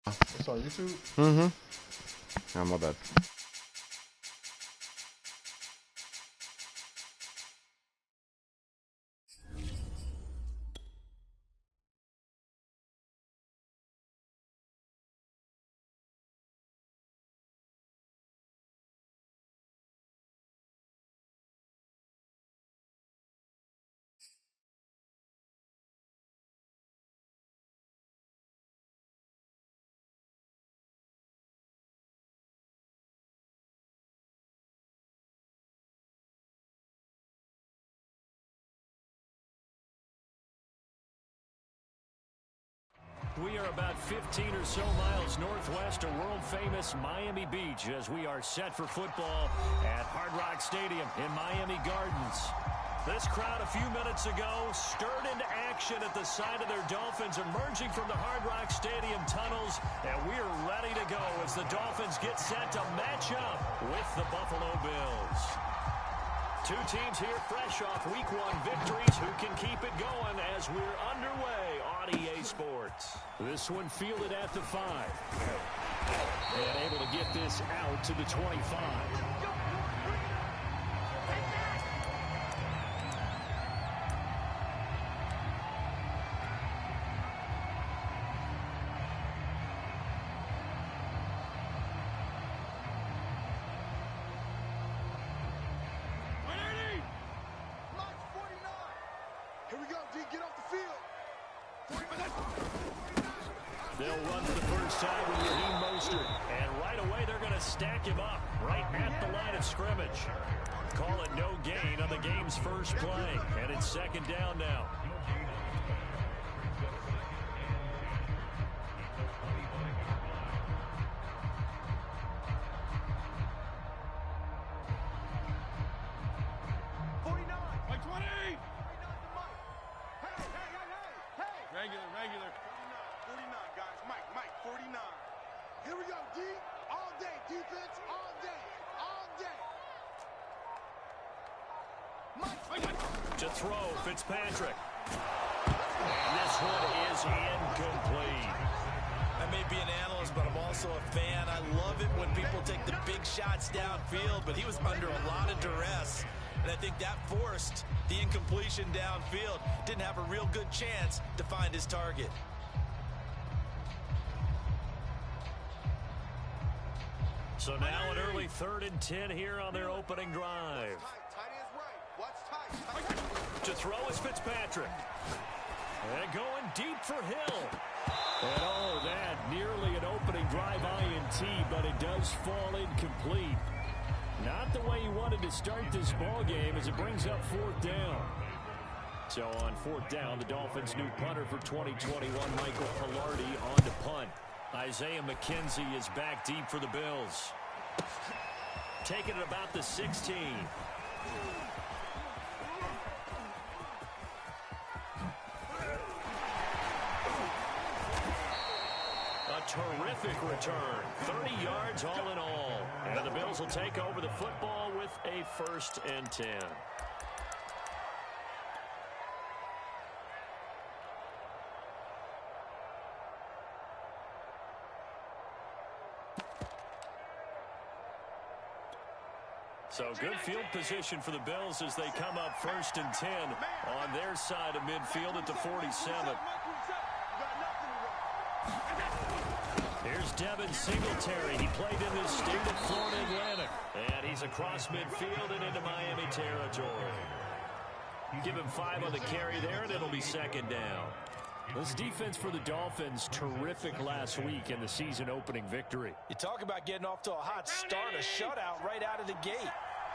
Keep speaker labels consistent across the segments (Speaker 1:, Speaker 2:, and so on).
Speaker 1: It's on YouTube?
Speaker 2: Oh, my bad.
Speaker 3: We are about 15 or so miles northwest of world-famous Miami Beach as we are set for football at Hard Rock Stadium in Miami Gardens. This crowd a few minutes ago stirred into action at the side of their Dolphins emerging from the Hard Rock Stadium tunnels, and we are ready to go as the Dolphins get set to match up with the Buffalo Bills. Two teams here fresh off Week 1 victories who can keep it going as we're underway on EA Sports. This one fielded at the 5. And able to get this out to the 25.
Speaker 4: Get off the field.
Speaker 3: They'll run for the first time with Raheem Mostert. And right away, they're going to stack him up right at the line of scrimmage. Call it no gain on the game's first play. And it's second down now.
Speaker 4: Regular. 49, guys. Mike, 49. Here we go, D. All day. Defense, all day. Mike.
Speaker 3: To throw, Fitzpatrick. And this one is incomplete.
Speaker 5: I may be an analyst, but I'm also a fan. I love it when people take the big shots downfield, but he was under a lot of duress. And I think that forced the incompletion downfield. Didn't have a real good chance to find his target.
Speaker 3: So now an early 3rd and 10 here on their opening drive. To throw is Fitzpatrick. And going deep for Hill. And oh, that nearly an opening drive INT, but it does fall incomplete. Not the way he wanted to start this ball game as it brings up 4th down. So on 4th down, the Dolphins' new punter for 2021, Michael Pilardi, on to punt. Isaiah McKenzie is back deep for the Bills. Taking it about the 16. Terrific return. 30 yards all in all. And the Bills will take over the football with a 1st and 10. So good field position for the Bills as they come up 1st and 10 on their side of midfield at the 47. Here's Devin Singletary. He played in this state of Florida Atlantic. And he's across midfield and into Miami territory. Give him 5 on the carry there, and it'll be 2nd down. This defense for the Dolphins, terrific last week in the season-opening victory.
Speaker 5: You talk about getting off to a hot start, a shutout right out of the gate.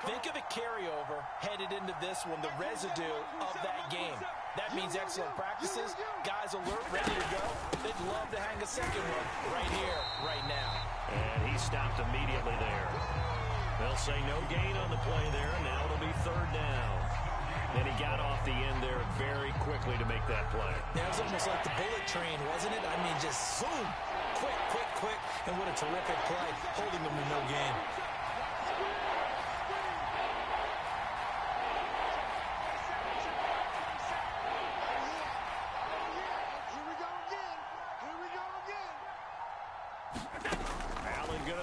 Speaker 5: Think of a carryover headed into this one, the residue of that game. That means excellent practices, guys alert, ready to go. They'd love to hang a second one right here, right now.
Speaker 3: And he stopped immediately there. They'll say no gain on the play there. Now it'll be 3rd down. And he got off the end there very quickly to make that play.
Speaker 5: That was almost like the bullet train, wasn't it? I mean, just zoom. Quick. And what a terrific play, holding them to no gain.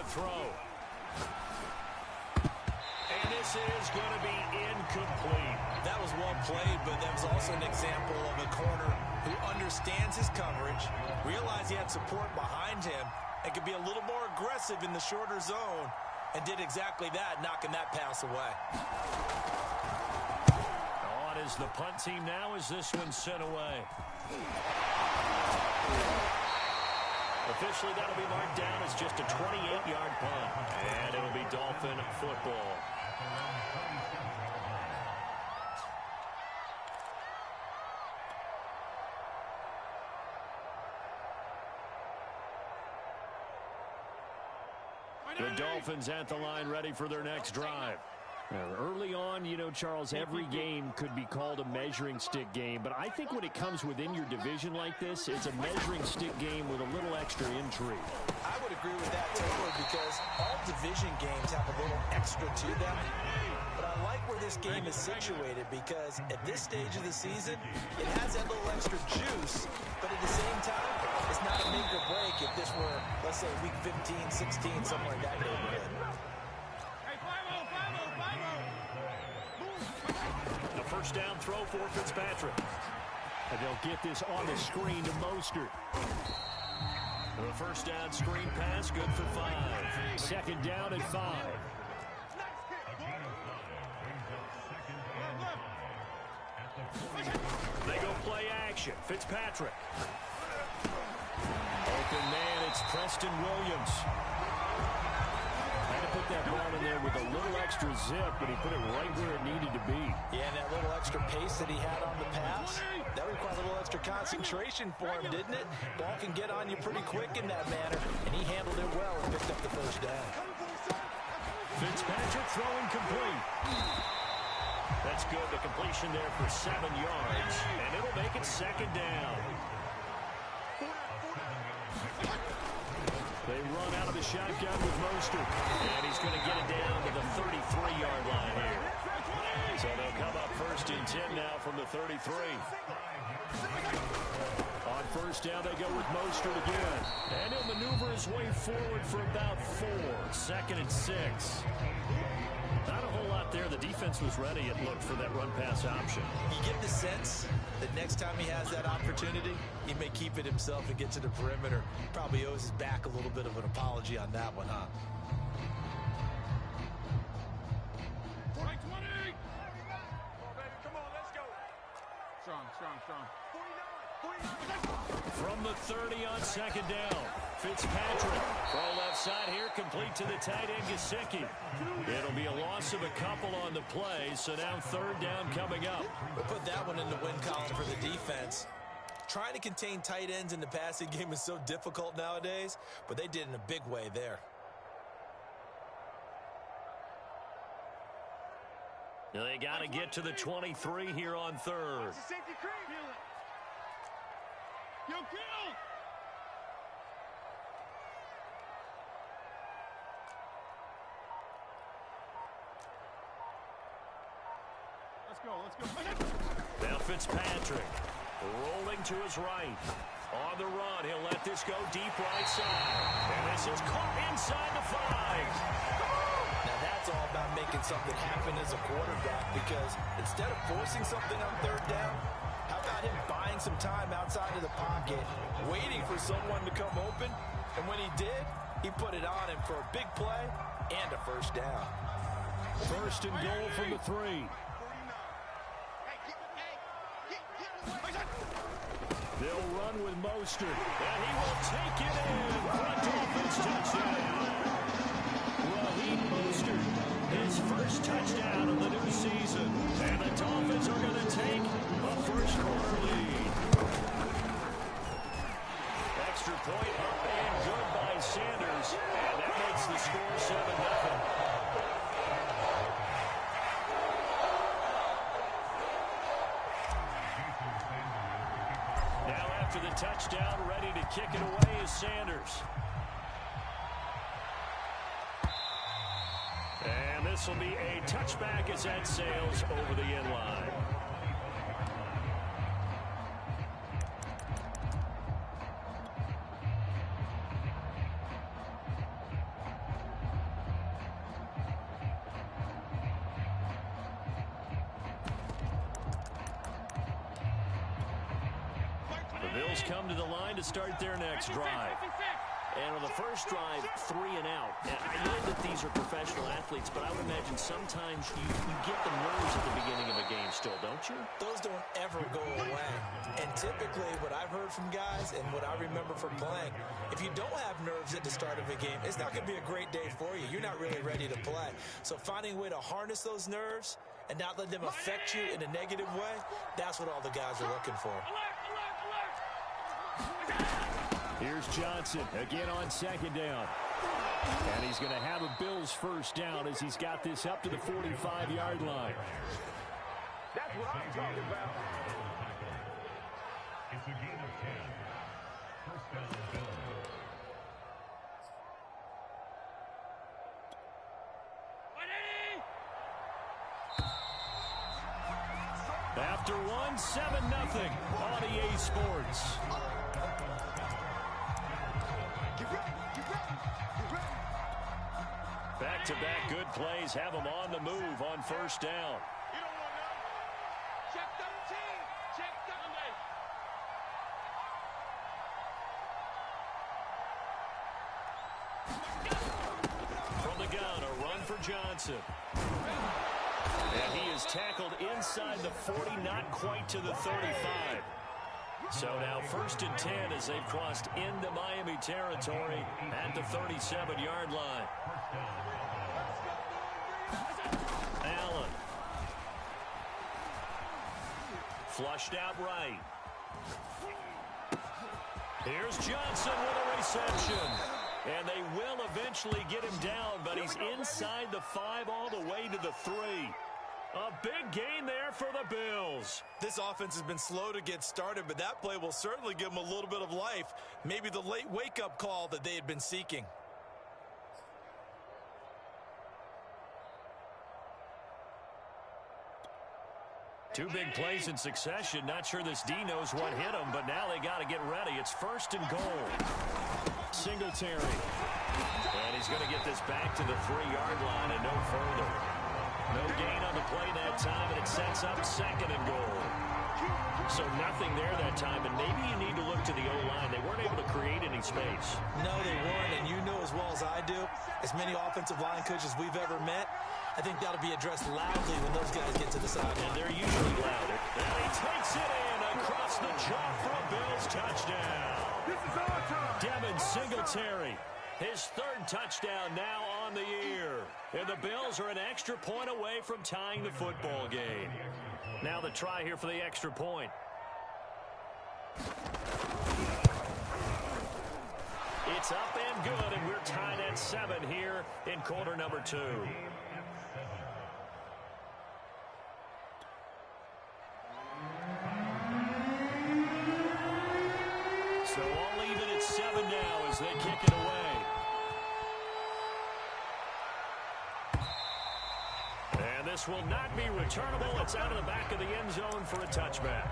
Speaker 3: throw. And this is going to be incomplete.
Speaker 5: That was well played, but that was also an example of a corner who understands his coverage, realized he had support behind him, and could be a little more aggressive in the shorter zone, and did exactly that, knocking that pass away.
Speaker 3: On is the punt team now as this one's sent away. Officially, that'll be marked down as just a 28-yard punt, and it'll be Dolphin football. The Dolphins at the line ready for their next drive. Early on, you know, Charles, every game could be called a measuring stick game, but I think when it comes within your division like this, it's a measuring stick game with a little extra intrigue.
Speaker 5: I would agree with that totally, because all division games have a little extra to them. But I like where this game is situated, because at this stage of the season, it has that little extra juice, but at the same time, it's not a make or break if this were, let's say, week 15, 16, somewhere in that neighborhood.
Speaker 3: The first down throw for Fitzpatrick. And they'll get this on the screen to Mostert. The first down screen pass, good for 5. Second down at 5. They go play action. Fitzpatrick. Open man, it's Preston Williams. Had to put that ball in there with a little extra zip, but he put it right where it needed to be.
Speaker 5: Yeah, and that little extra pace that he had on the pass, that required a little extra concentration for him, didn't it? Ball can get on you pretty quick in that manner, and he handled it well and picked up the first down.
Speaker 3: Fitzpatrick throwing complete. That's good. The completion there for 7 yards, and it'll make it second down. They run out of the shotgun with Mostert, and he's going to get it down to the 33-yard line here. So they'll come up first and 10 now from the 33. On first down, they go with Mostert again. And he'll maneuver his way forward for about 4. Second and 6. Not a whole lot there. The defense was ready, it looked, for that run-pass option.
Speaker 5: You get the sense that next time he has that opportunity, he may keep it himself and get to the perimeter. Probably owes his back a little bit of an apology on that one, huh?
Speaker 3: From the 30 on second down, Fitzpatrick. Throw left side here, complete to the tight end, Gesicki. It'll be a loss of a couple on the play, so now third down coming up.
Speaker 5: We'll put that one in the win column for the defense. Trying to contain tight ends in the passing game is so difficult nowadays, but they did in a big way there.
Speaker 3: They got to get to the 23 here on third.
Speaker 4: Let's go.
Speaker 3: Now Fitzpatrick rolling to his right. On the run, he'll let this go deep right side. And this is caught inside the 5.
Speaker 5: Now that's all about making something happen as a quarterback, because instead of forcing something on third down, how about him buying some time outside of the pocket, waiting for someone to come open, and when he did, he put it on him for a big play and a first down.
Speaker 3: First and goal from the 3. They'll run with Mostert, and he will take it in for a Dolphins touchdown. Raheem Mostert, his first touchdown of the new season, and the Dolphins are going to take a first-quarter lead. Extra point up and good by Sanders, and that makes the score 7-0. After the touchdown, ready to kick it away is Sanders. And this will be a touchback as that sails over the end line. The Bills come to the line to start their next drive. And on the first drive, 3 and out. And I know that these are professional athletes, but I would imagine sometimes you get the nerves at the beginning of a game still, don't you?
Speaker 5: Those don't ever go away. And typically what I've heard from guys and what I remember from playing, if you don't have nerves at the start of a game, it's not going to be a great day for you. You're not really ready to play. So finding a way to harness those nerves and not let them affect you in a negative way, that's what all the guys are looking for.
Speaker 3: Here's Johnson again on second down. And he's going to have a Bills first down as he's got this up to the 45-yard line.
Speaker 4: That's what I'm talking about.
Speaker 1: It's a gain of 10. First down, Bills.
Speaker 3: After one, 7-0 on EA Sports. Back-to-back good plays have them on the move on first down.
Speaker 4: You don't want to. Check 13. Check 13.
Speaker 3: From the gun, a run for Johnson. And he is tackled inside the 40, not quite to the 35. So now first and 10 as they've crossed into Miami territory at the 37-yard line. Allen. Flushed out right. Here's Johnson with a reception. And they will eventually get him down, but he's inside the 5 all the way to the 3. A big gain there for the Bills.
Speaker 5: This offense has been slow to get started, but that play will certainly give them a little bit of life. Maybe the late wake-up call that they had been seeking.
Speaker 3: Two big plays in succession. Not sure this D knows what hit him, but now they got to get ready. It's first and goal. Singletary. And he's going to get this back to the 3-yard line and no further. No gain on the play that time, and it sets up second and goal. So nothing there that time, and maybe you need to look to the O-line. They weren't able to create any space.
Speaker 5: No, they weren't, and you know as well as I do, as many offensive line coaches we've ever met, I think that'll be addressed loudly when those guys get to the sideline.
Speaker 3: And they're usually louder. And he takes it in across the chalk for a Bills touchdown.
Speaker 4: This is our time.
Speaker 3: Devin Singletary. His 3rd touchdown now on the year. And the Bills are an extra point away from tying the football game. Now the try here for the extra point. It's up and good, and we're tied at 7 here in quarter number 2. So all even at 7 now as they kick it away. And this will not be returnable. It's out of the back of the end zone for a touchback.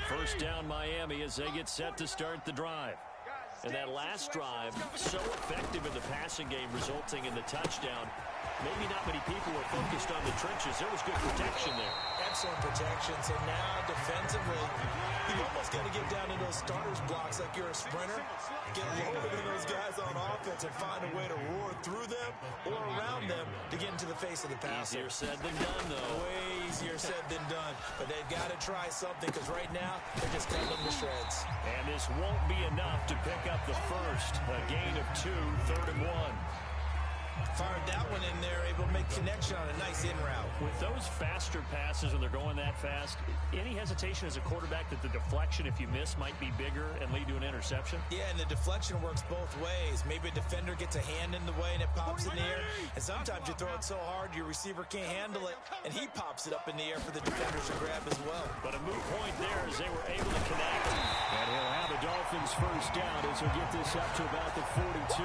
Speaker 3: First down Miami as they get set to start the drive. And that last drive, so effective in the passing game, resulting in the touchdown. Maybe not many people were focused on the trenches. There was good protection there.
Speaker 5: Excellent protection. So now defensively, you've almost got to get down in those starters blocks like you're a sprinter. Get lower than those guys on offense and find a way to roar through them or around them to get into the face of the passer.
Speaker 3: Easier said than done, though.
Speaker 5: Way easier said than done. But they've got to try something because right now they're just cutting them to shreds.
Speaker 3: And this won't be enough to pick up the first. A gain of 2, 3rd and 1.
Speaker 5: Fired that one in there, able to make connection on a nice in route.
Speaker 3: With those faster passes when they're going that fast, any hesitation as a quarterback that the deflection, if you miss, might be bigger and lead to an interception?
Speaker 5: Yeah, and the deflection works both ways. Maybe a defender gets a hand in the way and it pops in the air. And sometimes you throw it so hard your receiver can't handle it, and he pops it up in the air for the defenders to grab as well.
Speaker 3: But a moot point there as they were able to connect. And he'll have the Dolphins first down as he'll get this up to about the 42.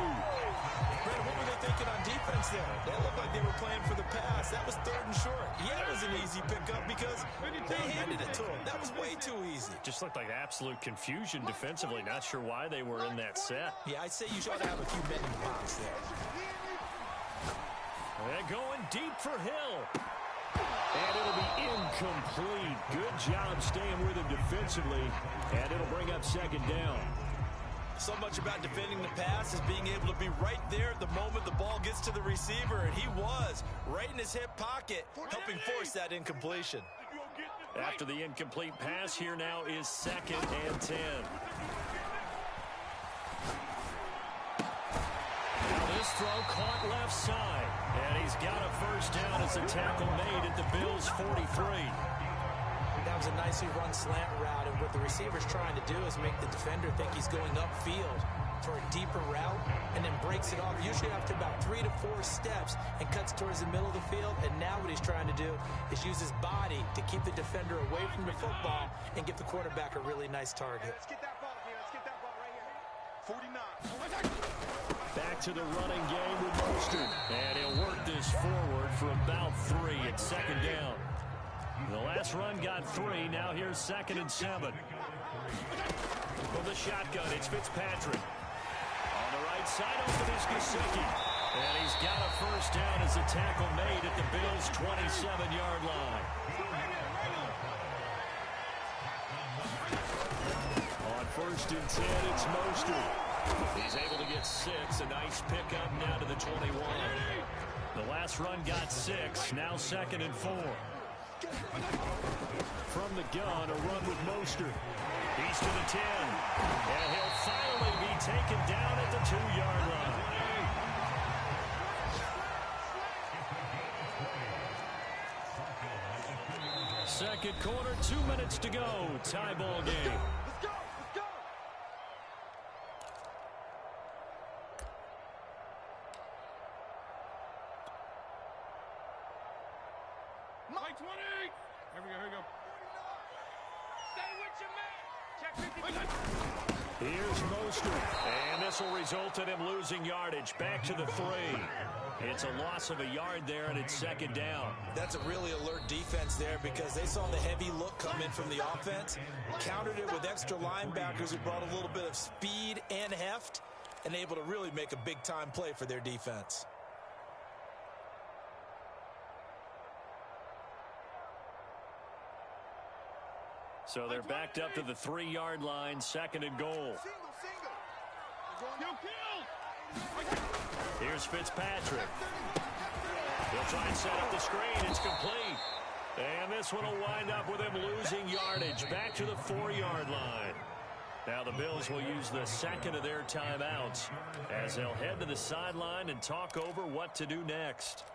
Speaker 5: Brandon, what were they thinking on defense there. They looked like they were playing for the pass. That was 3rd and short. Yeah, it was an easy pickup because they handed it to him. That was way too easy.
Speaker 3: Just looked like absolute confusion defensively. Not sure why they were in that set.
Speaker 5: Yeah, I'd say you should have a few men in the box there.
Speaker 3: They're going deep for Hill. And it'll be incomplete. Good job staying with him defensively. And it'll bring up 2nd down.
Speaker 5: So much about defending the pass is being able to be right there at the moment the ball gets to the receiver, and he was right in his hip pocket, helping force that incompletion.
Speaker 3: After the incomplete pass, here now is 2nd and 10. Now this throw caught left side, and he's got a 1st down as a tackle made at the Bills' 43.
Speaker 5: That was a nicely run slant route, and what the receiver's trying to do is make the defender think he's going upfield for a deeper route, and then breaks it off, usually after about 3 to 4 steps, and cuts towards the middle of the field. And now what he's trying to do is use his body to keep the defender away from the football and give the quarterback a really nice target.
Speaker 4: Let's get that ball here. Let's get that ball right here. 49.
Speaker 3: Back to the running game with Mostert. And he'll work this forward for about 3 at 2nd down. The last run got 3. Now here's 2nd and 7. From the shotgun, it's Fitzpatrick. On the right side, open is Gesicki. And he's got a 1st down as a tackle made at the Bills' 27-yard line. On 1st and 10, it's Mostert. He's able to get 6. A nice pickup now to the 21. The last run got 6. Now 2nd and 4. From the gun, a run with Mostert. He's to the 10. And he'll finally be taken down at the 2-yard line. Second quarter, 2 minutes to go. Tie ball game.
Speaker 4: Let's go. Let's go.
Speaker 1: Mike 20. Here we go. Here we go.
Speaker 4: Stay with your man. Check 50.
Speaker 3: Here's Mostert. And this will result in him losing yardage. Back to the 3. It's a loss of a yard there, and it's 2nd down.
Speaker 5: That's a really alert defense there because they saw the heavy look come in from the offense, countered it with extra linebackers who brought a little bit of speed and heft, and able to really make a big-time play for their defense.
Speaker 3: So they're backed up to the 3-yard line, 2nd and goal.
Speaker 4: Single.
Speaker 1: Kill.
Speaker 3: Here's Fitzpatrick. He'll try and set up the screen. It's complete. And this one will wind up with him losing yardage. Back to the 4-yard line. Now the Bills will use the 2nd of their timeouts as they'll head to the sideline and talk over what to do next.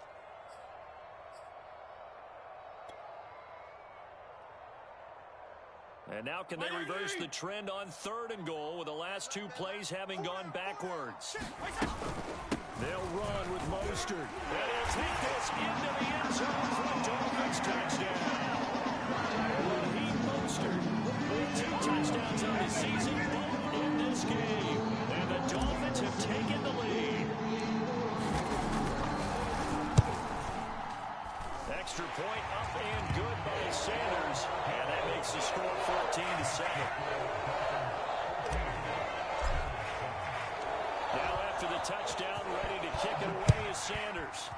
Speaker 3: And now can they reverse the trend on 3rd and goal with the last 2 plays having gone backwards? They'll run with Mostert. And he'll take this into the end zone for a Dolphins touchdown. Raheem Mostert with 2 touchdowns on the season in this game. And the Dolphins have taken the lead. Extra point up and good by Sanders. And that makes the score 14-7. Now after the touchdown, ready to kick it away is Sanders.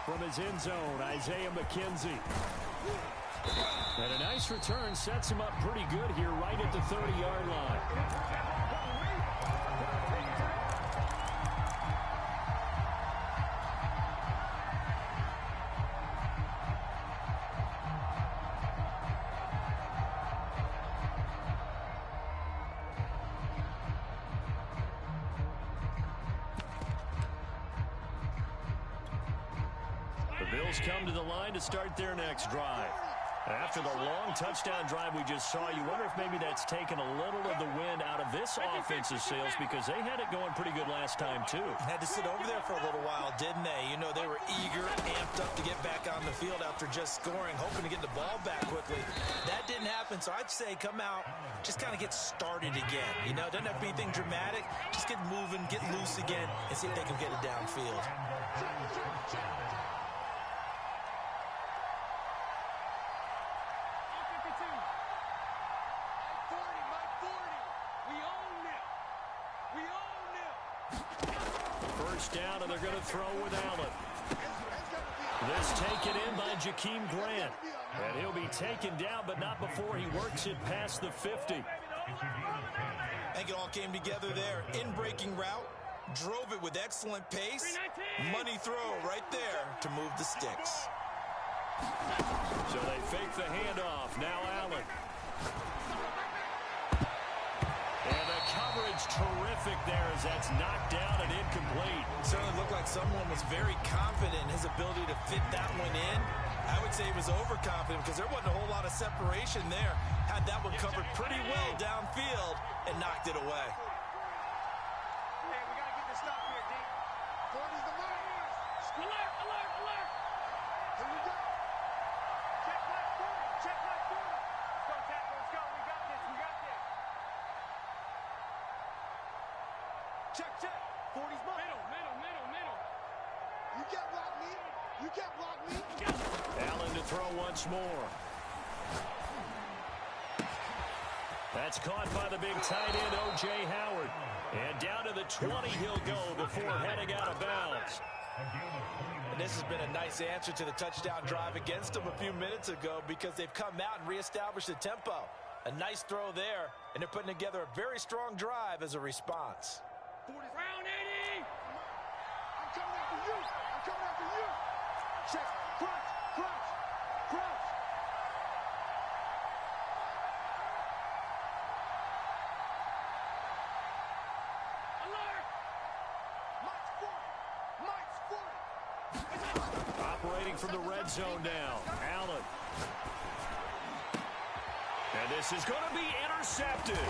Speaker 3: From his end zone, Isaiah McKenzie. And a nice return sets him up pretty good here right at the 30-yard line. The Bills come to the line to start their next drive. After the long touchdown drive we just saw, you wonder if maybe that's taken a little of the wind out of this offensive sails because they had it going pretty good last time, too.
Speaker 5: Had to sit over there for a little while, didn't they? You know, they were eager, amped up to get back on the field after just scoring, hoping to get the ball back quickly. That didn't happen, so I'd say come out, just kind of get started again. You know, doesn't have to be anything dramatic. Just get moving, get loose again, and see if they can get it downfield.
Speaker 3: First down, and they're going to throw with Allen. This taken in by Jakeem Grant. And he'll be taken down, but not before he works it past the 50.
Speaker 5: I think it all came together there. In-breaking route, drove it with excellent pace. Money throw right there to move the sticks.
Speaker 3: So they fake the handoff. Now Allen. And the coverage terrific there as that's knocked down and incomplete.
Speaker 5: Certainly looked like someone was very confident in his ability to fit that one in. I would say he was overconfident because there wasn't a whole lot of separation there. Had that one covered pretty well downfield and knocked it away.
Speaker 4: Hey, we got to get this stop here, D. 40's the mark. Alert, alert, alert. Here we go. Check left 40. Check left 40. Let's go, tackle. Let's go. We got this. We got this. Check, check. 40's mark. Middle, middle, middle, middle. You can't block me. You can't block me.
Speaker 3: Allen to throw once more. That's caught by the big tight end, O.J. Howard. And down to the 20 he'll go before heading out of bounds.
Speaker 5: And this has been a nice answer to the touchdown drive against them a few minutes ago because they've come out and reestablished the tempo. A nice throw there, and they're putting together a very strong drive as a response.
Speaker 4: Round 80. I'm coming after you. I'm coming after you. Check. Crunch. Crunch. Crunch. Alert. Mike's 40. Mike's 40.
Speaker 3: Operating from the red zone now. Allen. And this is going to be intercepted.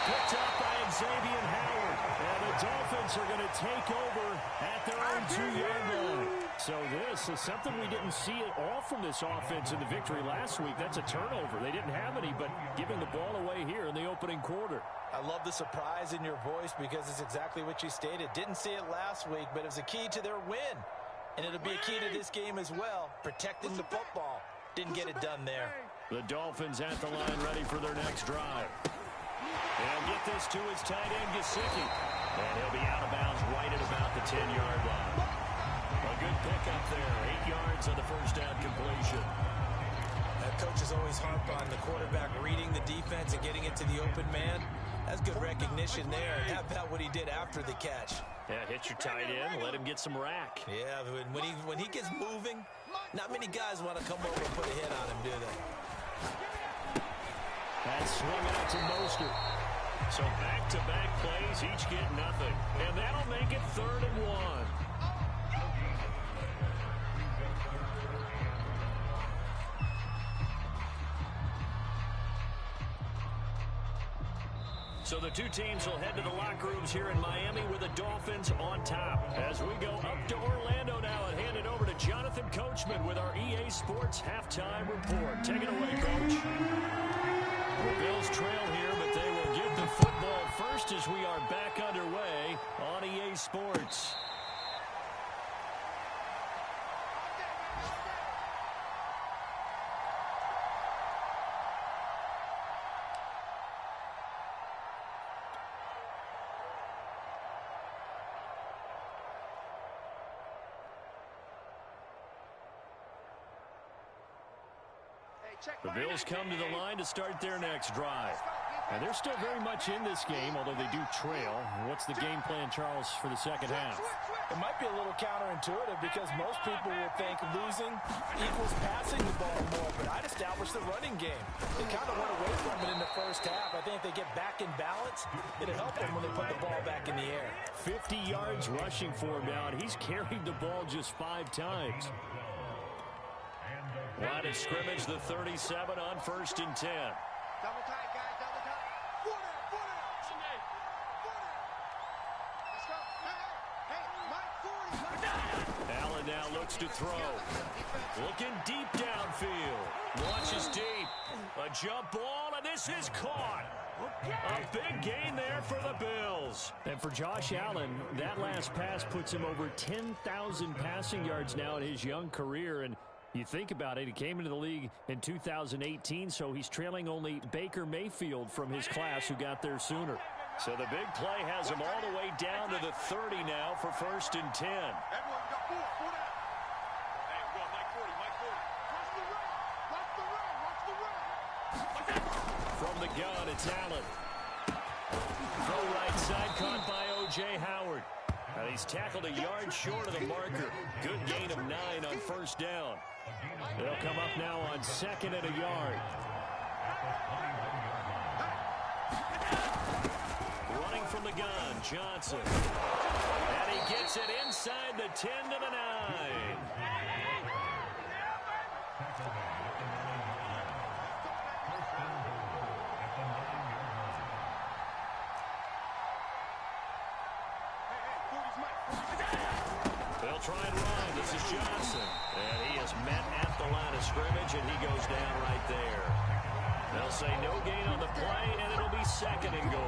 Speaker 3: Picked up by Xavier Howard. And the Dolphins are going to take over at their own 2-yard line. So this is something we didn't see at all from this offense in the victory last week. That's a turnover. They didn't have any, but giving the ball away here in the opening quarter.
Speaker 5: I love the surprise in your voice because it's exactly what you stated. Didn't see it last week, but it was a key to their win. And it'll be a key to this game as well, protecting the football. Didn't get it done there.
Speaker 3: The Dolphins at the line ready for their next drive. They'll get this to his tight end, Gesicki. And he'll be out of bounds right at about the 10-yard line. A good pickup there. 8 yards on the first down completion.
Speaker 5: Coaches always harp on the quarterback reading the defense and getting it to the open man. That's good recognition there. And how about what he did after the catch?
Speaker 3: Yeah, hit your tight end, let him get some rack.
Speaker 5: Yeah, when he gets moving, not many guys want to come over and put a hit on him, do they?
Speaker 3: That's swung out to Mostert. So back-to-back plays, each get nothing. And that'll make it 3rd and 1. So the two teams will head to the locker rooms here in Miami with the Dolphins on top. As we go up to Orlando now and hand it over to Jonathan Coachman with our EA Sports Halftime Report. Take it away, Coach. The Bills trail here, but they will get the football first as we are back underway on EA Sports. The Bills come to the line to start their next drive. And they're still very much in this game, although they do trail. What's the game plan, Charles, for the second half?
Speaker 5: It might be a little counterintuitive because most people will think losing equals passing the ball more, but I'd establish the running game. They kind of went away from it in the first half. I think if they get back in balance, it'll help them when they put the ball back in the air.
Speaker 3: 50 yards rushing for him now, and he's carried the ball just 5 times.
Speaker 1: And the
Speaker 3: Line of scrimmage, the 37 on 1st and 10.
Speaker 4: Double tight, guys, double tight. Foot out, foot out. Foot out. Let's go. Hey, Mike 40.
Speaker 3: Allen now looks to throw. Looking deep downfield. Launches deep. A jump ball, and this is caught. A big gain there for the Bills. And for Josh Allen, that last pass puts him over 10,000 passing yards now in his young career. And you think about it, he came into the league in 2018, so he's trailing only Baker Mayfield from his class who got there sooner. So the big play has him all the way down to the 30 now for 1st and 10.
Speaker 4: Everyone got foot out. Hey, go, Mike 40, Mike 40. Watch the run, watch the run, watch the run.
Speaker 3: From the gun, it's Allen. Throw right side, caught by O.J. Howard. And he's tackled a yard short of the marker. Good gain of 9 on 1st down. They'll come up now on 2nd and a yard. Running from the gun, Johnson. And he gets it inside the 10 to the 9. They'll try and run. This is Johnson. And he is met at the line of scrimmage, and he goes down right there. They'll say no gain on the play, and it'll be 2nd and goal.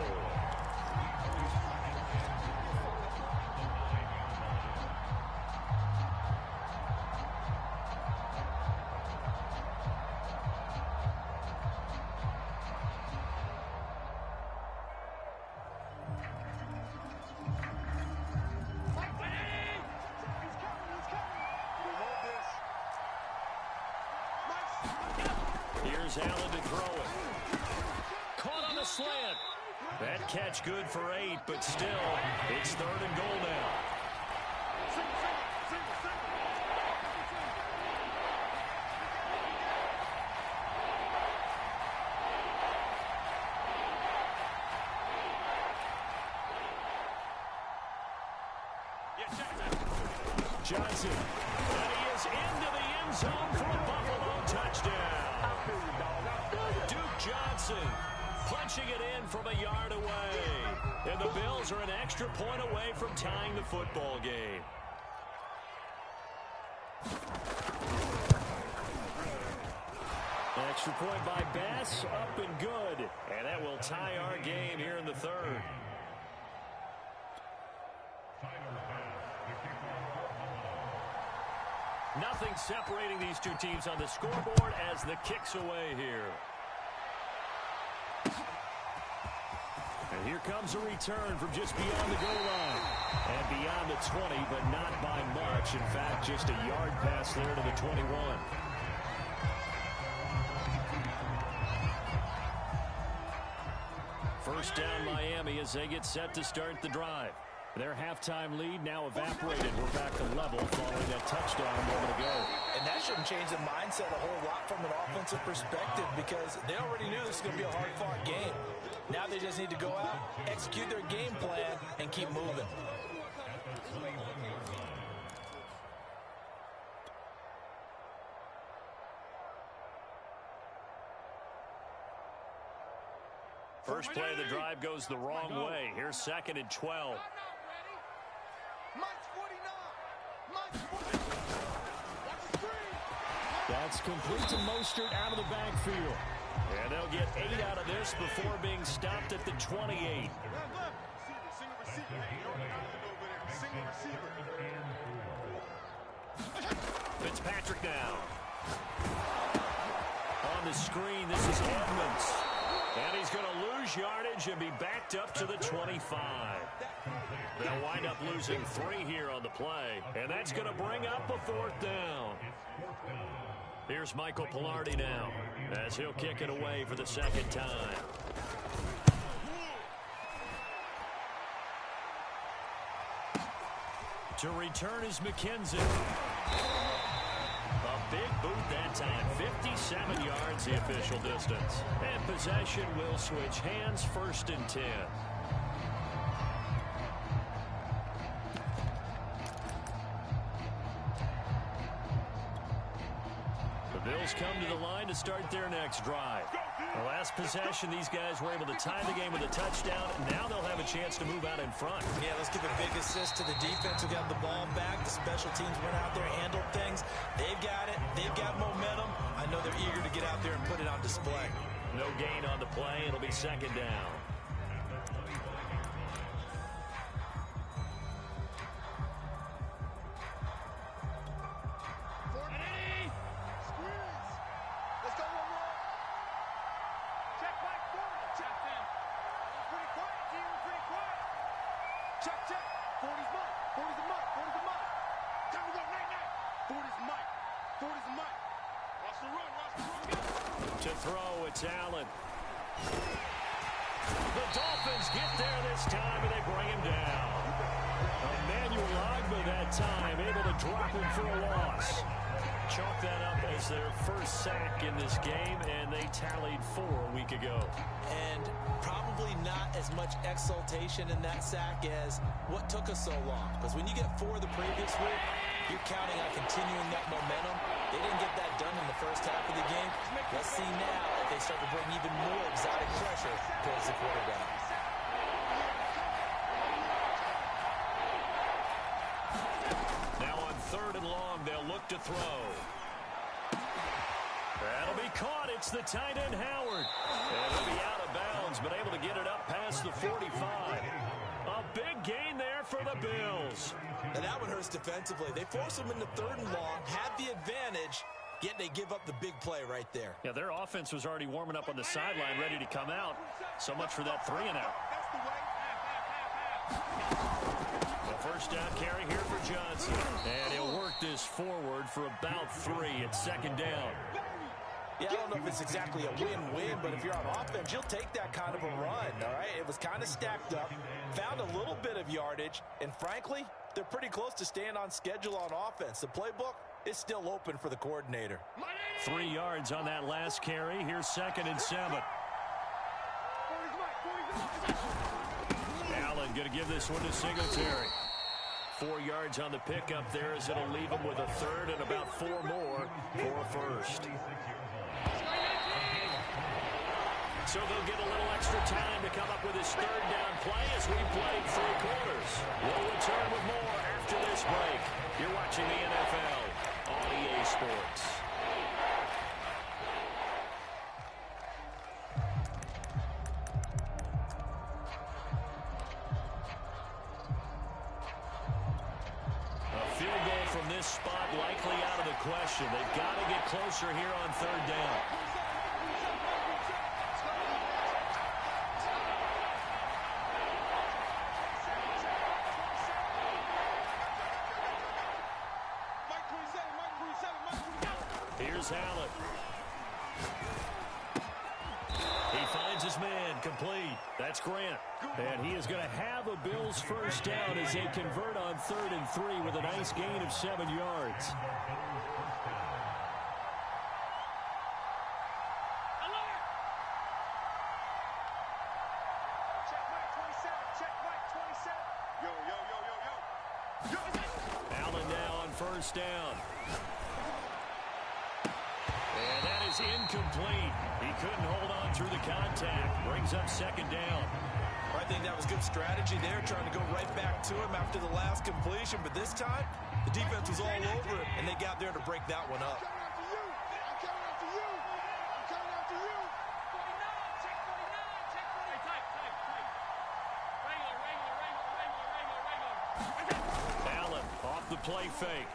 Speaker 3: Here's Allen to throw it. Caught on the slant. That catch good for 8, but still, it's 3rd and goal now. Johnson. And he is into the end zone for a Buffalo touchdown. Duke Johnson punching it in from a yard away. And the Bills are an extra point away from tying the football game. Extra point by Bass, up and good. And that will tie our game here in the 3rd. Nothing separating these two teams on the scoreboard as the kick's away here. And here comes a return from just beyond the goal line. And beyond the 20, but not by much. In fact, just a yard pass there to the 21. First down Miami as they get set to start the drive. Their halftime lead now evaporated. We're back to level following that touchdown a moment ago.
Speaker 5: And that shouldn't change the mindset a whole lot from an offensive perspective because they already knew this was going to be a hard-fought game. Now they just need to go out, execute their game plan, and keep moving.
Speaker 3: First play of the drive goes the wrong way. Here's 2nd and 12. That's complete to Mostert out of the backfield. And they'll get 8 out of this before being stopped at the 28. Fitzpatrick now. On the screen, this is Edmonds. And he's going to lose yardage and be backed up to the 25. They'll wind up losing 3 here on the play. And that's going to bring up a 4th down. Here's Michael Pilardi now as he'll kick it away for the 2nd time. To return is McKenzie. A big boot that time. 57 yards the official distance. And possession will switch hands. 1st and 10. Bills come to the line to start their next drive. The last possession, these guys were able to tie the game with a touchdown. Now they'll have a chance to move out in front.
Speaker 5: Yeah, let's give a big assist to the defense who got the ball back. The special teams went out there, handled things. They've got it. They've got momentum. I know they're eager to get out there and put it on display.
Speaker 3: No gain on the play. It'll be second down. To throw, it's Allen. The Dolphins get there this time, and they bring him down. Emmanuel Agba that time, able to drop him for a loss. Chalk that up as their first sack in this game, and they tallied 4 a week ago.
Speaker 5: And probably not as much exultation in that sack as what took us so long. Because when you get 4 the previous week, you're counting on continuing that momentum. They didn't get that done in the first half of the game. Let's see now if they start to bring even more exotic pressure towards the quarterback.
Speaker 3: Now on 3rd and long, they'll look to throw. That'll be caught. It's the tight end, Howard. And he'll be out of bounds, but able to get it up past the 45. A big gain there for the Bills.
Speaker 5: And that one hurts defensively. They force them into 3rd and long, have the advantage, yet they give up the big play right there.
Speaker 3: Yeah, their offense was already warming up on the sideline, ready to come out. So much for that 3 and out. The first down carry here for Johnson. And he'll work this forward for about 3. It's 2nd down.
Speaker 5: Yeah, I don't know if it's exactly a win-win, but if you're on offense, you'll take that kind of a run, all right? It was kind of stacked up, found a little bit of yardage, and frankly, they're pretty close to staying on schedule on offense. The playbook is still open for the coordinator.
Speaker 3: 3 yards on that last carry. Here's 2nd and 7. Allen going to give this one to Singletary. 4 yards on the pickup there as it'll leave him with a 3rd and about 4 more for a first. So they'll get a little extra time to come up with his 3rd down play as we played 3 quarters. We'll return with more after this break. You're watching the NFL on EA Sports. A field goal from this spot likely out of the question. They've got to get closer here on 3rd down. Here's Allen. He finds his man, complete. That's Grant. And he is going to have a Bills first down as they convert on 3rd and 3 with a nice gain of 7 yards. Allen now on first down. And that is incomplete. He couldn't hold on through the contact. Brings up 2nd down.
Speaker 5: I think that was good strategy there, trying to go right back to him after the last completion. But this time, the defense was all over it, and they got there to break that one up.
Speaker 3: Allen off the play fake.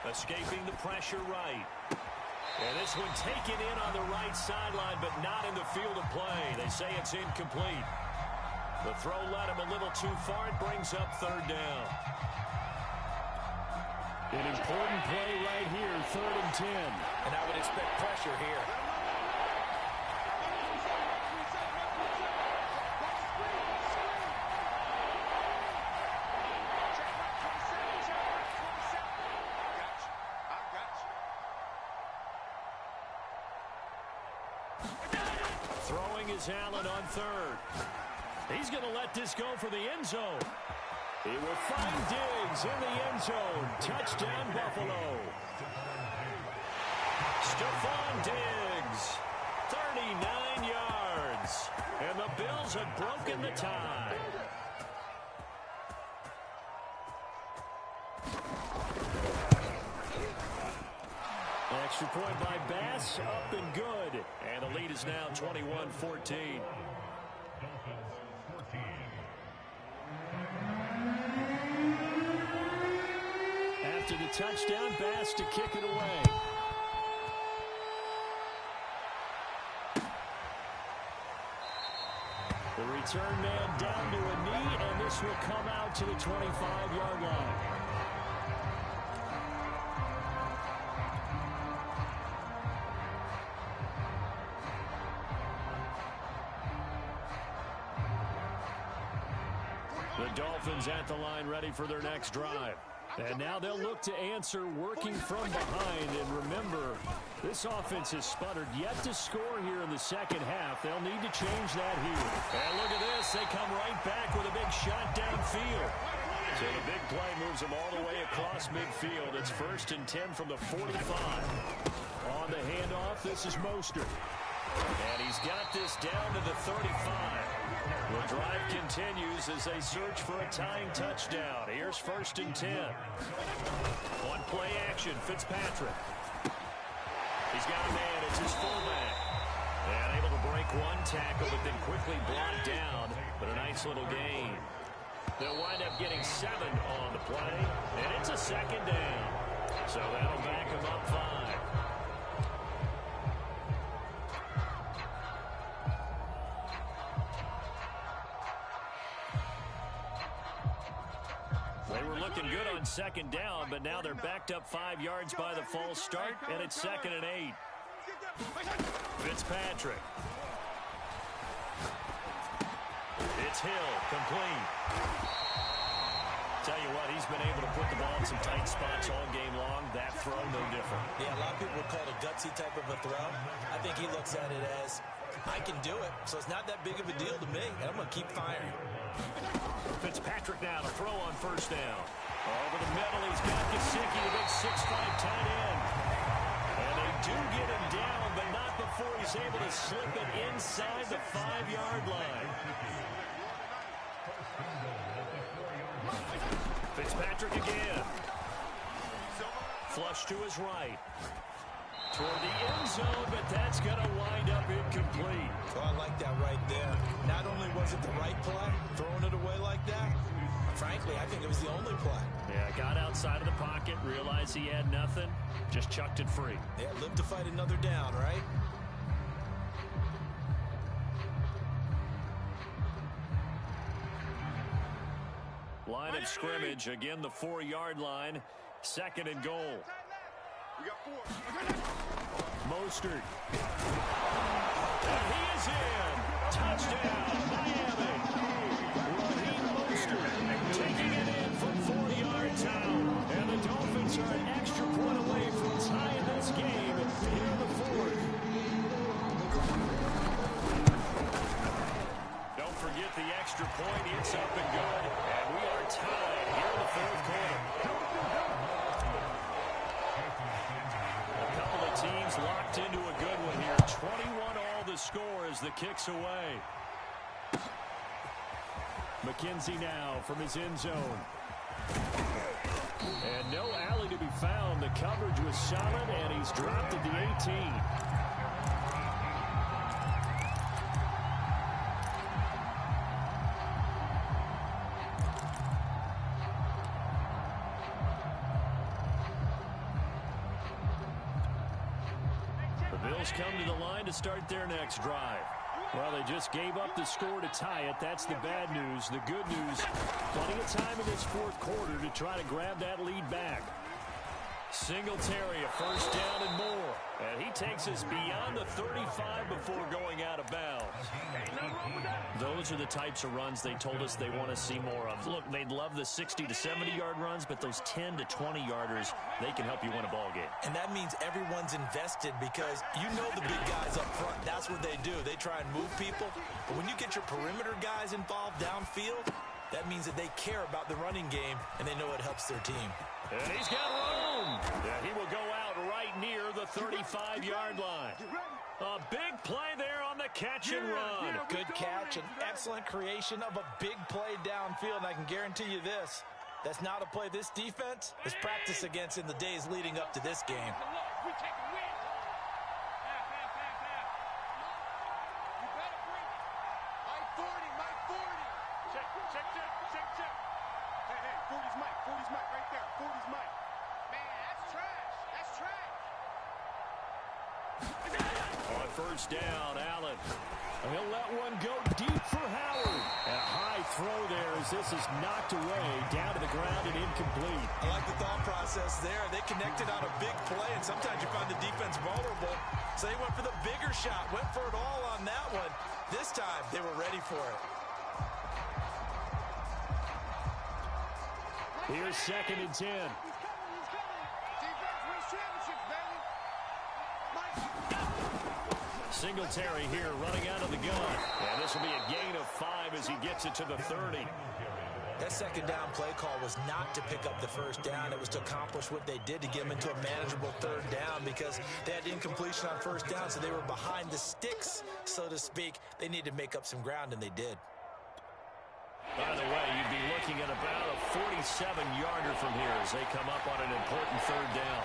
Speaker 3: Escaping the pressure right. And this one taken in on the right sideline, but not in the field of play. They say it's incomplete. The throw led him a little too far. It brings up 3rd down. An important play right here, 3rd and 10.
Speaker 5: And I would expect pressure here.
Speaker 3: Throwing is Allen on 3rd. He's going to let this go for the end zone. He will find Diggs in the end zone. Touchdown, Buffalo. Stephon Diggs, 39 yards. And the Bills have broken the tie. Extra point by Bass, up and good. And the lead is now 21-14. After the touchdown, Bass to kick it away. The return man down to a knee, and this will come out to the 25-yard line. The Dolphins at the line ready for their next drive. And now they'll look to answer working from behind. And remember, this offense has sputtered yet to score here in the second half. They'll need to change that here. And look at this. They come right back with a big shot downfield. So the big play moves them all the way across midfield. It's 1st and 10 from the 45. On the handoff, this is Mostert. And he's got this down to the 35. The drive continues as they search for a tying touchdown. Here's 1st and 10. On play action, Fitzpatrick. He's got a man. It's his fullback. And able to break one tackle, but then quickly brought down. But a nice little gain. They'll wind up getting 7 on the play. And it's a 2nd down. So that'll back him up 5. Looking good on 2nd down, but now they're backed up 5 yards by the false start, and it's 2nd and 8. Fitzpatrick. It's Hill, complete. Tell you what, he's been able to put the ball in some tight spots all game long. That throw, no different.
Speaker 5: Yeah, a lot of people would call it a gutsy type of a throw. I think he looks at it as, I can do it, so it's not that big of a deal to me, and I'm going to keep firing.
Speaker 3: Fitzpatrick now to throw on 1st down. Over the middle, he's got Gesicki, the big 6'5" tight end. And they do get him down, but not before he's able to slip it inside the 5-yard line. Fitzpatrick again. Flush to his right. Toward the end zone, but that's going to wind up incomplete.
Speaker 5: Oh, I like that right there. Not only was it the right play, throwing it away like that, frankly, I think it was the only play.
Speaker 3: Yeah, got outside of the pocket, realized he had nothing, just chucked it free.
Speaker 5: Yeah, live to fight another down, right?
Speaker 3: Line of scrimmage, again the 4-yard line, 2nd and goal.
Speaker 4: We got 4.
Speaker 3: Mostert. And he is in. Touchdown, Miami. Raheem Mostert taking it in from 4 yards out. And the Dolphins are an extra point away from tying this game here in the 4th. Don't forget the extra point. It's up and good. And we are tied here in the 4th quarter. Teams locked into a good one here. 21 all the score as the kick's away. McKenzie now from his end zone. And no alley to be found. The coverage was solid, and he's dropped at the 18. Come to the line to start their next drive. Well, they just gave up the score to tie it. That's the bad news. The good news, plenty of time in this 4th quarter to try to grab that lead back. Singletary, a 1st down and more. And he takes us beyond the 35 before going out of bounds. Those are the types of runs they told us they want to see more of. Look, they'd love the 60 to 70-yard runs, but those 10 to 20-yarders, they can help you win a ball game. And that means everyone's invested because you know the big guys up front. That's what they do. They try and move people. But when you get your perimeter guys involved downfield, that means that they care about the running game, and they know it helps their team. And he's got room. Yeah, he will go out right near the the 35-yard line. A big play there on the catch and run.
Speaker 5: Good catch and excellent creation of a big play downfield. And I can guarantee you this, that's not a play this defense has practiced against in the days leading up to this game.
Speaker 3: First down, Allen. He'll let one go deep for Howard. And a high throw there as this is knocked away, down to the ground and incomplete.
Speaker 5: I like the thought process there. They connected on a big play, and sometimes you find the defense vulnerable. So they went for the bigger shot, went for it all on that one. This time, they were ready for it.
Speaker 3: Here's 2nd and 10. Singletary here running out of the gun. And this will be a gain of 5 as he gets it to the 30.
Speaker 5: That second down play call was not to pick up the first down. It was to accomplish what they did to get them into a manageable 3rd down because they had incompletion on 1st down, so they were behind the sticks, so to speak. They needed to make up some ground, and they did.
Speaker 3: By the way, you'd be looking at about a 47-yarder from here as they come up on an important 3rd down.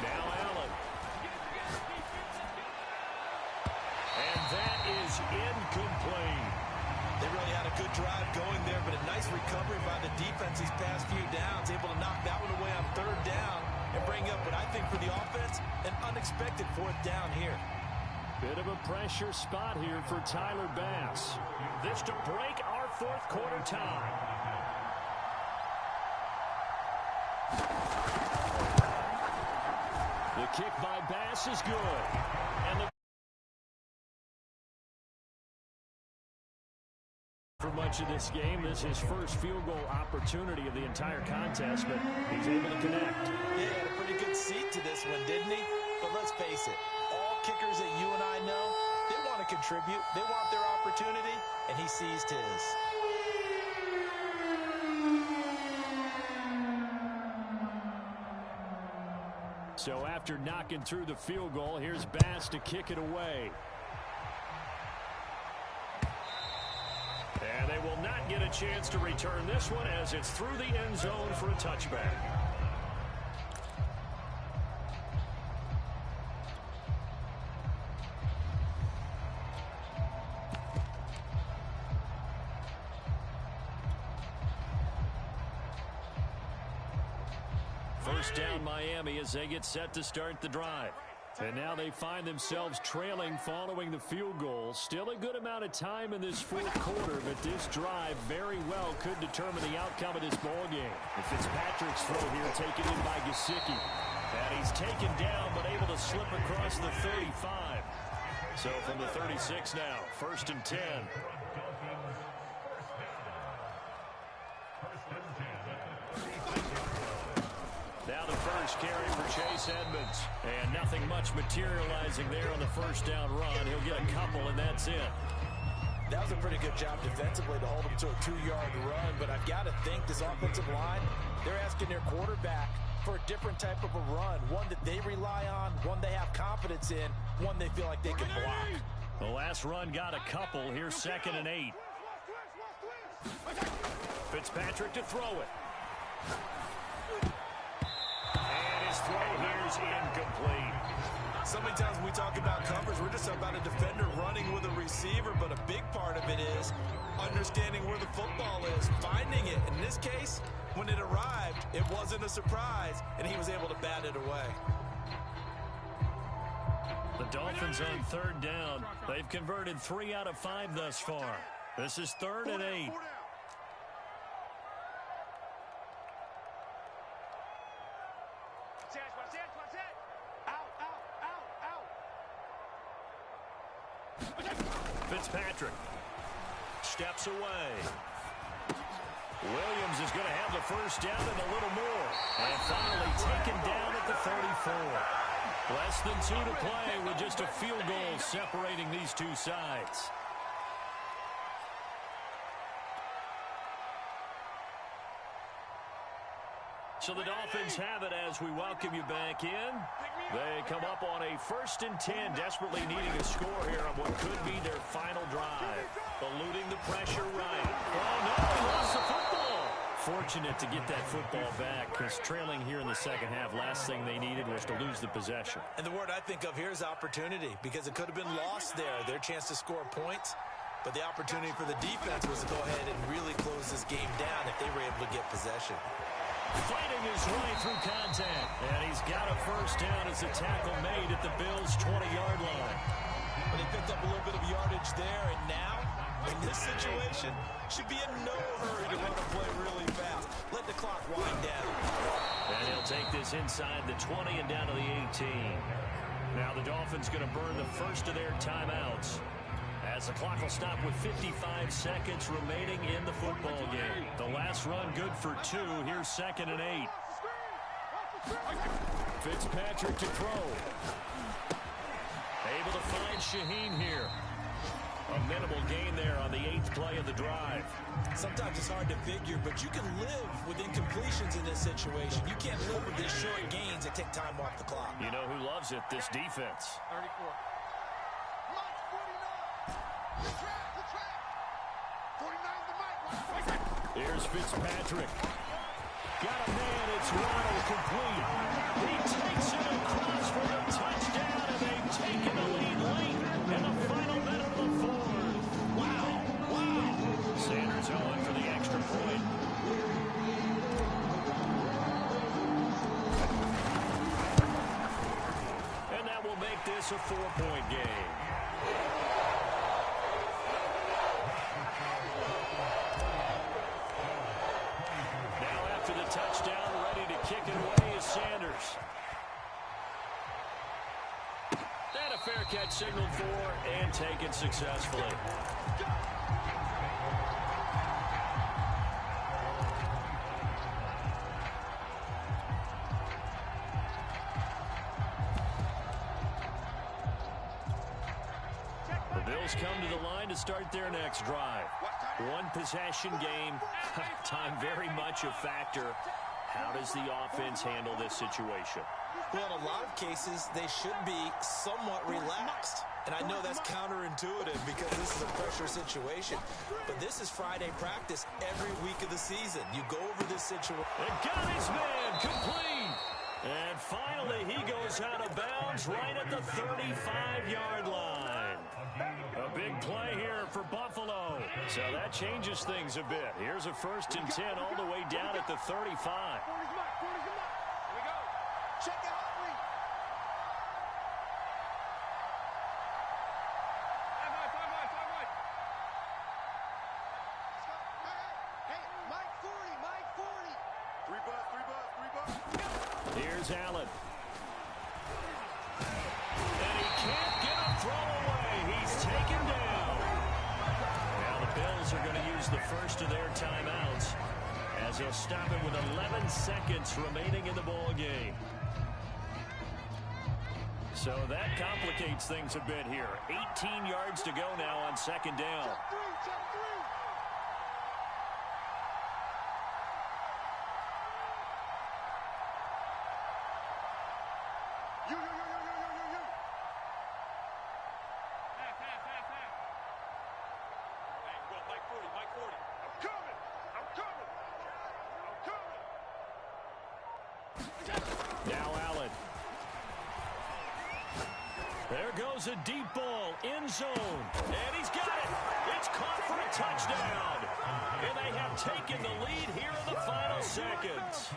Speaker 3: Now Allen. And that is incomplete.
Speaker 5: They really had a good drive going there, but a nice recovery by the defense these past few downs, able to knock that one away on 3rd down and bring up what I think for the offense, an unexpected 4th down here.
Speaker 3: Bit of a pressure spot here for Tyler Bass. This to break our 4th quarter tie. The kick by Bass is good. And for much of this game, this is his first field goal opportunity of the entire contest, but he's able to connect.
Speaker 5: Yeah, he had a pretty good seat to this one, didn't he? But let's face it, all kickers that you and I know, they want to contribute. They want their opportunity, and he seized his.
Speaker 3: So after knocking through the field goal, here's Bass to kick it away. And they will not get a chance to return this one as it's through the end zone for a touchback. First down Miami as they get set to start the drive. And now they find themselves trailing following the field goal. Still a good amount of time in this 4th quarter, but this drive very well could determine the outcome of this ball game. And Fitzpatrick's throw here taken in by Gesicki. And he's taken down but able to slip across the 35. So from the 36 now, 1st and 10. Now the first carry for Chase Edmonds. And nothing much materializing there on the first down run. He'll get a couple, and that's it.
Speaker 5: That was a pretty good job defensively to hold him to a 2-yard run, but I've got to think this offensive line, they're asking their quarterback for a different type of a run, one that they rely on, one they have confidence in, one they feel like they can block.
Speaker 3: The last run got a couple. Here's 2nd and 8. Fitzpatrick to throw it. And his throw here is incomplete.
Speaker 5: So many times when we talk about coverage, we're just about a defender running with a receiver, but a big part of it is understanding where the football is, finding it. In this case, when it arrived, it wasn't a surprise, and he was able to bat it away.
Speaker 3: The Dolphins on 3rd down. They've converted 3 out of 5 thus far. This is 3rd and 8. Fitzpatrick steps away. Williams is going to have the first down and a little more. And finally taken down at the 34. Less than 2 to play with just a field goal separating these two sides. So the Dolphins have it as we welcome you back in. They come up on a 1st and 10, desperately needing a score here on what could be their final drive. Eluding the pressure right. Oh, no, he lost the football. Fortunate to get that football back because trailing here in the second half, last thing they needed was to lose the possession.
Speaker 5: And the word I think of here is opportunity because it could have been lost there, their chance to score points. But the opportunity for the defense was to go ahead and really close this game down if they were able to get possession.
Speaker 3: Fighting his way through contact. And he's got a first down as a tackle made at the Bills' 20-yard line.
Speaker 5: But he picked up a little bit of yardage there, and now, in this situation, should be in no hurry to run a play really fast. Let the clock wind down.
Speaker 3: And he'll take this inside the 20 and down to the 18. Now the Dolphins going to burn the first of their timeouts, as the clock will stop with 55 seconds remaining in the football game. The last run good for 2. Here's 2nd and 8. Fitzpatrick to throw. Able to find Shaheen here. A minimal gain there on the 8th play of the drive.
Speaker 5: Sometimes it's hard to figure, but you can live with incompletions in this situation. You can't live with these short gains that take time off the clock.
Speaker 3: You know who loves it? This defense.
Speaker 4: 34. The track. 49's the mic.
Speaker 3: Here's Fitzpatrick. Got a man. It's Waddle complete. He takes it across for the touchdown, and they've taken the lead late in the final minute of the 4th. Wow. Sanders going for the extra point. And that will make this a 4-point game. Touchdown, ready to kick it away is Sanders. And a fair catch signaled for and taken successfully. The Bills come to the line to start their next drive. One possession game. Time very much a factor. How does the offense handle this situation?
Speaker 5: Well, in a lot of cases, they should be somewhat relaxed. And I know that's counterintuitive because this is a pressure situation. But this is Friday practice every week of the season. You go over this situation.
Speaker 3: And got his man complete. And finally, he goes out of bounds right at the 35-yard line. A big play here for Buffalo. So that changes things a bit. Here's a 1st and 10 all the way down at the 35.
Speaker 4: Here we go. Check it out, Lee. Hey, Mike 40. 3 bucks.
Speaker 3: Here's Allen. And he can't get a throw away. He's taken down. Now the Bills are going to use the first of their timeouts as they'll stop it with 11 seconds remaining in the ball game. So that complicates things a bit here. 18 yards to go now on 2nd down.
Speaker 4: Check 3. You. Hey, go, Mike 40. I'm coming.
Speaker 3: Now Allen. There goes a deep ball, end zone. And he's got it. It's caught for a touchdown. And they have taken the lead here in the final seconds.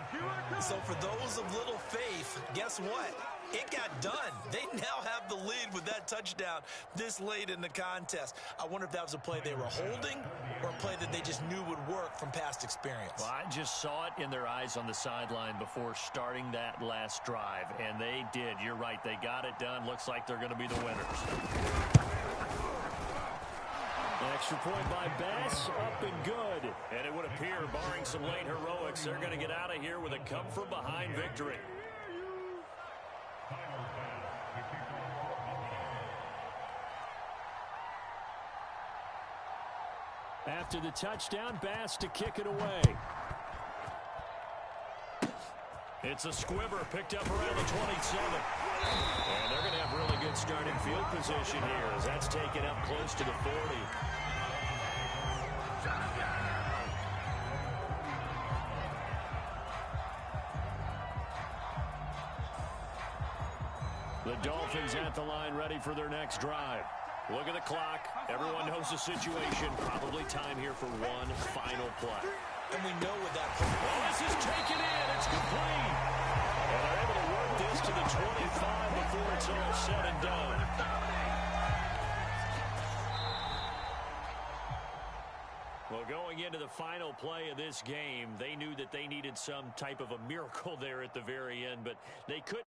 Speaker 5: So for those of little faith, guess what? It got done. They now have the lead with that touchdown this late in the contest. I wonder if that was a play they were holding or a play that they just knew would work from past experience.
Speaker 3: Well, I just saw it in their eyes on the sideline before starting that last drive, and they did. You're right. They got it done. Looks like they're going to be the winners. Extra point by Bass, up and good. And it would appear, barring some late heroics, they're going to get out of here with a come-from-behind victory. After the touchdown, Bass to kick it away. It's a squibber picked up around the 27. And they're going to have really good starting field position here as that's taken up close to the 40. The Dolphins at the line ready for their next drive. Look at the clock. Everyone knows the situation. Probably time here for one final play.
Speaker 5: And we know with that.
Speaker 3: Well, this is taken in. It's complete. And they're able to work this to the 25 before it's all said and done. Well, going into the final play of this game, they knew that they needed some type of a miracle there at the very end, but they couldn't.